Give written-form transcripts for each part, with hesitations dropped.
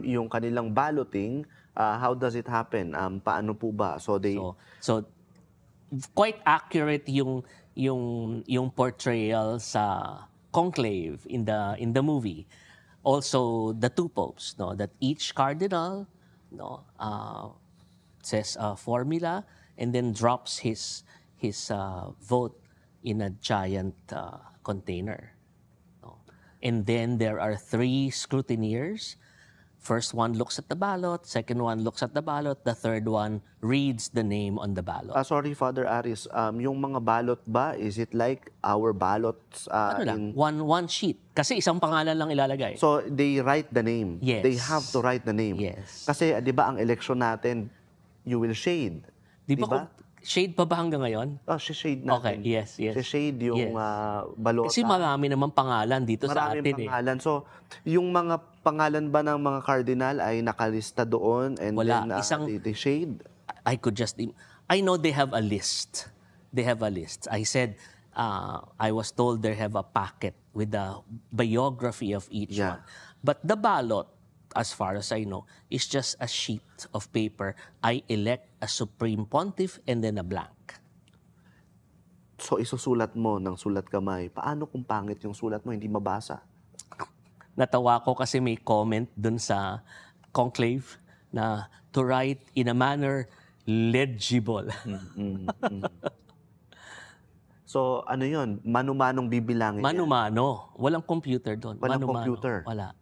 yung kanilang balloting, how does it happen? Paano po ba? So quite accurate yung portrayal sa conclave in the movie. Also the two popes, no, that each cardinal, no, says a formula and then drops his vote in a giant container. No? And then there are 3 scrutineers. First one looks at the ballot, second one looks at the ballot, the third one reads the name on the ballot. Sorry, Father Aris, yung mga ballot ba, is it like our ballots? Ano lang, one sheet. Kasi isang pangalan lang ilalagay. So, they write the name. Yes. They have to write the name. Yes. Kasi, di ba, ang election natin, you will shade. Di ba? Shade pa ba hanggang ngayon? Shade natin. Okay, yes. Shade yung balota. Kasi marami naman pangalan dito sa atin. Maraming pangalan. So, yung mga pangalan ba ng mga cardinal ay nakalista doon and wala. then they shade? I know they have a list. They have a list. I said, I was told they have a packet with the biography of each one. But the ballot, as far as I know, is just a sheet of paper. I elect a supreme pontiff and then a blank. So, isusulat mo ng sulat kamay. Paano kung pangit yung sulat mo, hindi mabasa? Natawa ko kasi may comment dun sa conclave na to write in a manner legible. So, ano yun? Manu-manong bibilangin Manu-mano. Walang computer doon. Walang computer? Wala.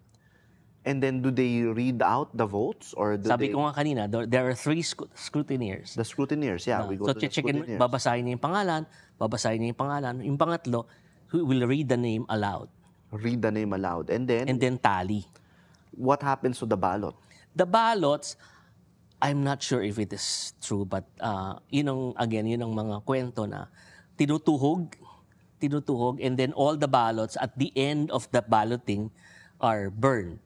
And then, do they read out the votes? Or Sabi ko nga kanina, there are 3 scrutineers. The scrutineers, we go to the scrutineers. Babasahin niya yung pangalan. Yung pangatlo, who will read the name aloud. Read the name aloud. And then tally. What happens to the ballot? The ballots, I'm not sure if it is true, but yun ang mga kwento na tinutuhog, and then all the ballots at the end of the balloting are burned.